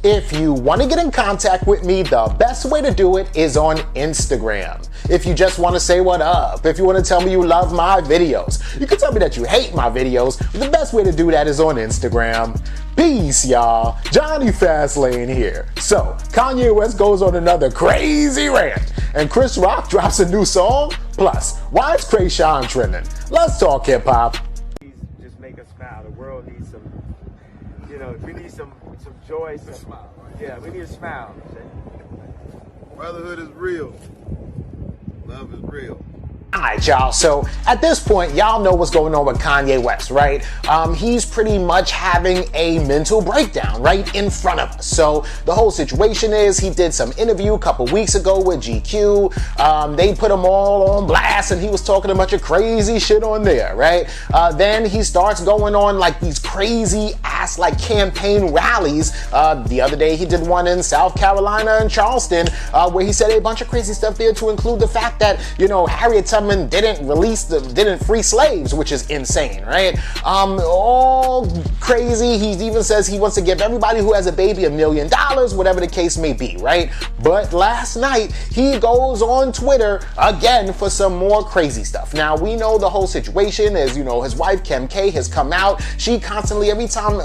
If you want to get in contact with me, the best way to do it is on Instagram. If you just want to say what up, if you want to tell me you love my videos, you can tell me that you hate my videos. The best way to do that is on Instagram. Peace, y'all. Johnny Fastlane here. So, Kanye West goes on another crazy rant, and Chris Rock drops a new song. Plus, why is Kreayshawn trending? Let's talk hip-hop. Just make us smile. The world needs some, we need some joy. Some smile, right? Yeah, we need a smile. Brotherhood is real. Love is real. Alright, y'all, so at this point, y'all know what's going on with Kanye West, right? He's pretty much having a mental breakdown right in front of us. So the whole situation is he did some interview a couple weeks ago with GQ. They put him all on blast and he was talking a bunch of crazy shit on there, right? Then he starts going on like these crazy ass like campaign rallies. The other day he did one in South Carolina and Charleston where he said a bunch of crazy stuff there to include the fact that, Harriet Tubman didn't free slaves, which is insane, right? All crazy. He even says he wants to give everybody who has a baby $1 million, whatever the case may be, right? But last night he goes on Twitter again for some more crazy stuff. Now we know the whole situation is, his wife Kim K has come out. She constantly, every time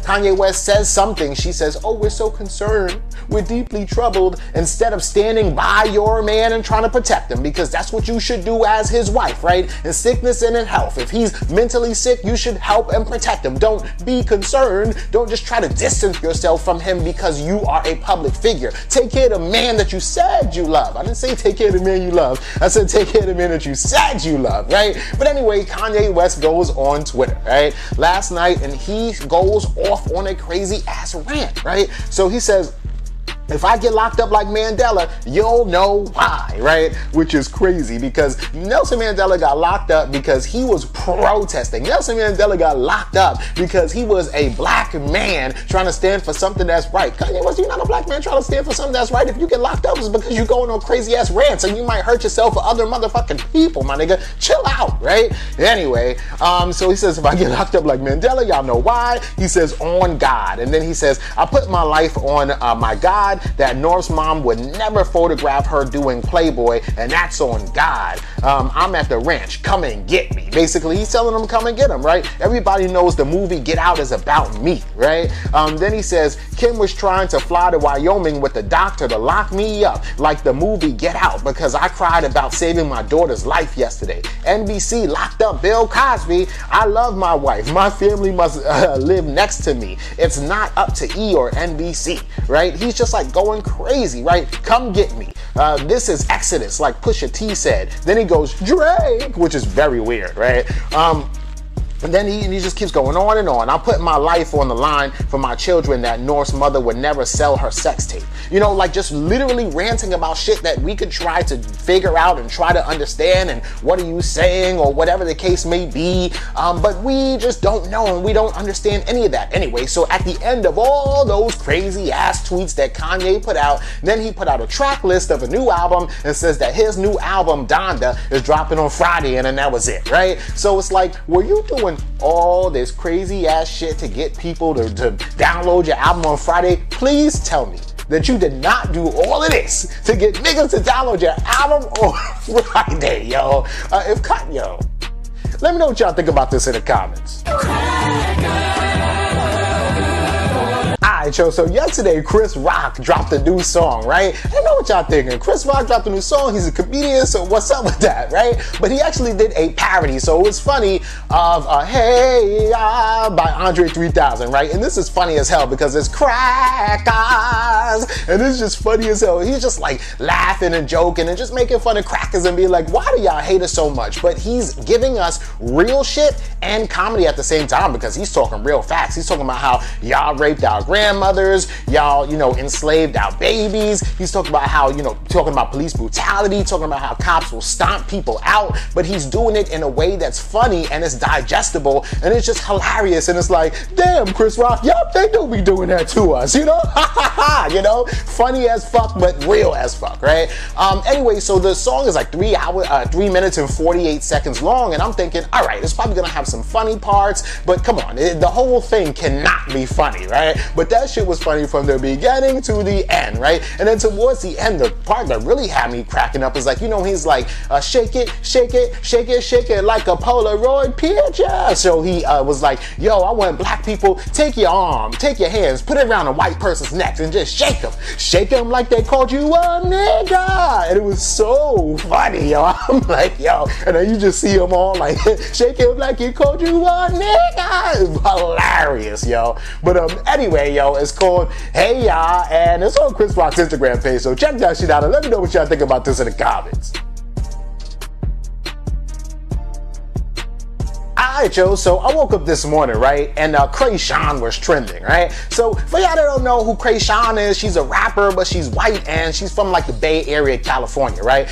Kanye West says something, she says, "Oh, we're so concerned, we're deeply troubled," instead of standing by your man and trying to protect him, because that's what you should do as his wife, right? In sickness and in health. If he's mentally sick, you should help and protect him. Don't be concerned. Don't just try to distance yourself from him because you are a public figure. Take care of the man that you said you love. I didn't say take care of the man you love. I said take care of the man that you said you love, right? But anyway, Kanye West goes on Twitter, right? Last night, and he goes off on a crazy ass rant, right? So he says, "If I get locked up like Mandela, you'll know why," right? Which is crazy because Nelson Mandela got locked up because he was protesting. Nelson Mandela got locked up because he was a black man trying to stand for something that's right. Kanye West, you're not a black man trying to stand for something that's right. If you get locked up, it's because you're going on crazy ass rants and you might hurt yourself or other motherfucking people, my nigga. Chill out, right? Anyway, so he says, "If I get locked up like Mandela, y'all know why." He says, "On God." And then he says, "I put my life on my God, that North's mom would never photograph her doing Playboy, and that's on God. I'm at the ranch, come and get me." Basically, he's telling them come and get him, right? Everybody knows the movie Get Out is about me, right? Then he says, "Kim was trying to fly to Wyoming with the doctor to lock me up, like the movie Get Out, because I cried about saving my daughter's life yesterday. NBC locked up Bill Cosby. I love my wife. My family must live next to me. It's not up to E or NBC," right? He's just like going crazy, right? Come get me. This is Exodus, like Pusha T said. Then he goes, "Drake," which is very weird, right? And then he just keeps going on and on. "I'll put my life on the line for my children that North's mother would never sell her sex tape." Like just literally ranting about shit that we could try to figure out and try to understand and what are you saying or whatever the case may be. But we just don't know and we don't understand any of that. Anyway, so at the end of all those crazy ass tweets that Kanye put out, then he put out a track list of a new album and says that his new album, Donda, is dropping on Friday, and then that was it, right? So it's like, were you doing all this crazy ass shit to get people to download your album on Friday? Please tell me that you did not do all of this to get niggas to download your album on Friday, yo. Let me know what y'all think about this in the comments. Alright, yo, so yesterday Chris Rock dropped a new song, right? I know what y'all thinking. Chris Rock dropped a new song, he's a comedian, so what's up with that, right? But he actually did a parody, so it was funny, of Hey by Andre 3000, right? And this is funny as hell because it's crackers, and it's just funny as hell. He's just like laughing and joking and just making fun of crackers and being like, why do y'all hate us so much? But he's giving us real shit and comedy at the same time because he's talking real facts. He's talking about how y'all raped our grandmothers, y'all, enslaved our babies. He's talking about how, talking about police brutality, talking about how cops will stomp people out, but he's doing it in a way that's funny and it's digestible and it's just hilarious. And it's like, damn, Chris Rock, y'all, they do be doing that to us, funny as fuck, but real as fuck, right? Anyway, so the song is like 3 minutes and 48 seconds long, and I'm thinking, all right, it's probably gonna have some funny parts, but come on, the whole thing cannot be funny, right? But that that shit was funny from the beginning to the end, right? And then towards the end, the part that really had me cracking up is like, you know, he's like, shake it, shake it, shake it, shake it like a Polaroid picture. So he was like, yo, I want black people, take your arm, take your hands, put it around a white person's neck and just shake them. Shake them like they called you a nigga. And it was so funny, yo. I'm like, yo, and then you just see them all like, shake him like he called you a nigga. It's hilarious, yo. But anyway, yo, it's called Hey Ya, and it's on Chris Rock's Instagram page, so check that shit out and let me know what y'all think about this in the comments. Alright, yo, so I woke up this morning, right, and Kreayshawn was trending, right? So for y'all that don't know who Kreayshawn is, she's a rapper, but she's white and she's from like the Bay Area, California, right?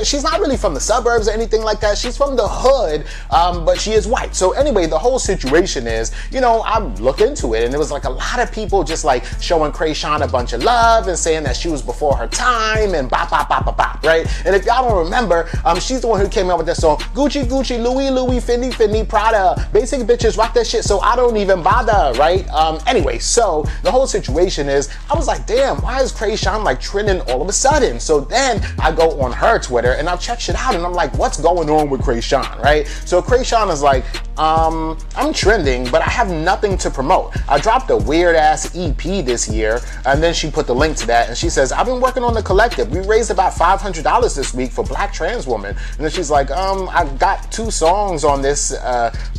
She's not really from the suburbs or anything like that. She's from the hood, but she is white. So anyway, the whole situation is, you know, I looked into it and there was like a lot of people just like showing Kreayshawn a bunch of love and saying that she was before her time and bop, bop, bop, bop, bop, right? And if y'all don't remember, she's the one who came out with that song, Gucci, Gucci, Louis, Louis, Fendi, Fendi, Prada, basic bitches rock that shit, so I don't even bother, right? Anyway, so the whole situation is, I was like, damn, why is Kreayshawn like trending all of a sudden? So then I go on her Twitter and I'll check shit out and I'm like, what's going on with Kreayshawn, right? So Kreayshawn is like, I'm trending, but I have nothing to promote. I dropped a weird ass EP this year, and then she put the link to that and she says, I've been working on the collective. We raised about $500 this week for black trans women. And then she's like, I got 2 songs on this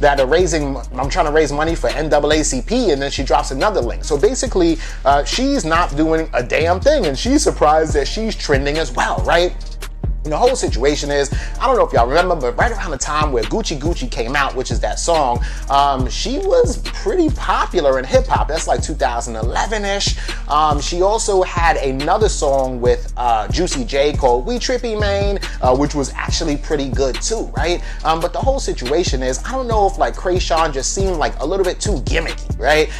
that are I'm trying to raise money for NAACP, and then she drops another link. So basically, she's not doing a damn thing, and she's surprised that she's trending as well, right? And the whole situation is, I don't know if y'all remember, but right around the time where Gucci Gucci came out, which is that song, she was pretty popular in hip hop. That's like 2011-ish. She also had another song with Juicy J called We Trippy Main, which was actually pretty good too, right? But the whole situation is, I don't know if like Kreayshawn just seemed like a little bit too gimmicky, right?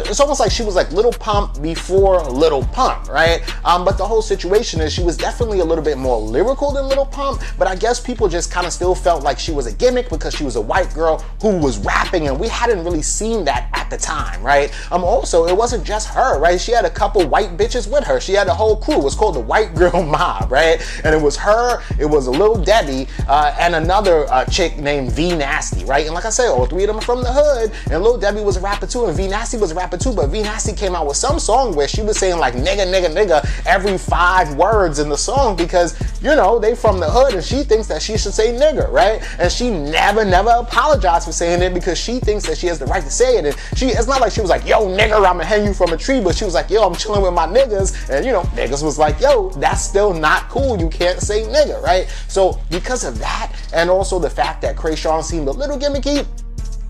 It's almost like she was like Little Pump before Little Pump, right? But the whole situation is, she was definitely a little bit more lyrical than Little Pump, but I guess people just kind of still felt like she was a gimmick because she was a white girl who was rapping, and we hadn't really seen that at the time, right? Also, it wasn't just her, right? She had a couple white bitches with her. She had a whole crew. It was called the White Girl Mob, right? And it was her, it was a Lil Debbie, and another chick named V Nasty, right? And like I said, all 3 of them are from the hood, and Lil Debbie was a rapper too, and V Nasty was a rapper too, but V Nasty came out with some song where she was saying like nigga, nigga, nigga every 5 words in the song because, you know, they from the hood and she thinks that she should say nigger, right? And she never apologized for saying it because she thinks that she has the right to say it. And it's not like she was like, yo, nigger, I'ma hang you from a tree, but she was like, yo, I'm chilling with my niggas. And you know, niggas was like, yo, that's still not cool. You can't say nigger, right? So because of that, and also the fact that Kreayshawn seemed a little gimmicky,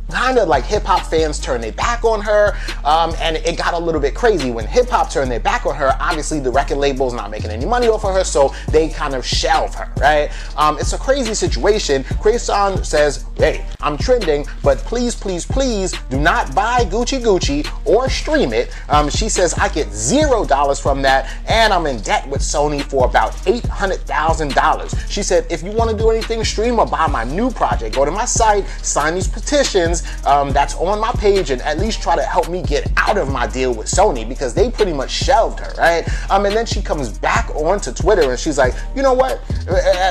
kind of like hip hop fans turned their back on her, and it got a little bit crazy. When hip hop turned their back on her, obviously the record label's not making any money off of her, so they kind of shelve her, right? It's a crazy situation. Kreayshawn says, hey, I'm trending, but please, please, please do not buy Gucci Gucci or stream it. She says, I get $0 from that, and I'm in debt with Sony for about $800,000. She said, if you want to do anything, stream or buy my new project. Go to my site, sign these petitions that's on my page, and at least try to help me get out of my deal with Sony because they pretty much shelved her, right? And then she comes back onto Twitter and she's like, you know what?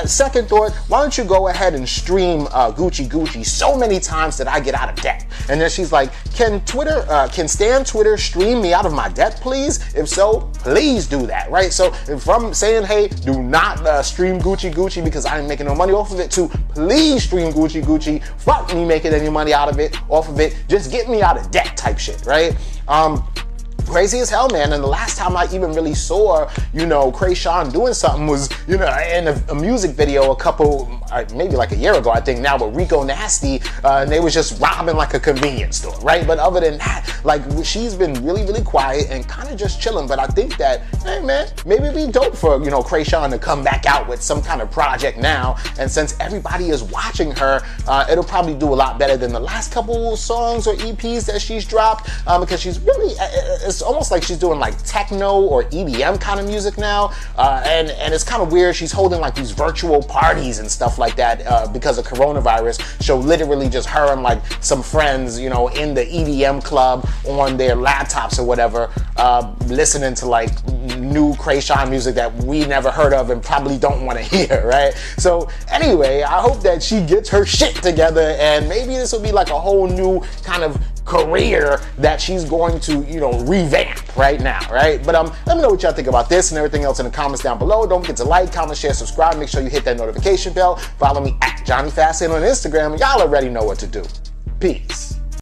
Second thought, why don't you go ahead and stream Gucci Gucci so many times that I get out of debt? And then she's like, can Stan Twitter stream me out of my debt, please? If so, please do that, right? So from saying, hey, do not stream Gucci Gucci because I ain't making no money off of it, to please stream Gucci Gucci, fuck me making any money off of it, just get me out of debt type shit, right? Crazy as hell, man. And the last time I even really saw, you know, Kreayshawn doing something was, you know, in a music video maybe like a year ago, I think now, with Rico Nasty, and they was just robbing like a convenience store, right? But other than that, like, she's been really, really quiet and kind of just chilling. But I think that, hey man, maybe it'd be dope for, you know, Kreayshawn to come back out with some kind of project now. And since everybody is watching her, it'll probably do a lot better than the last couple songs or EPs that she's dropped, because she's really, it's almost like she's doing like techno or EDM kind of music now, and it's kind of weird. She's holding like these virtual parties and stuff like that because of coronavirus show literally just her and like some friends, you know, in the EDM club on their laptops or whatever, listening to like new Kreayshawn music that we never heard of and probably don't want to hear, right? So anyway, I hope that she gets her shit together and maybe this will be like a whole new kind of career that she's going to, you know, revamp right now, right? But let me know what y'all think about this and everything else in the comments down below. Don't forget to like, comment, share, subscribe. Make sure you hit that notification bell. Follow me at Johnny Fastlane on Instagram. Y'all already know what to do. Peace.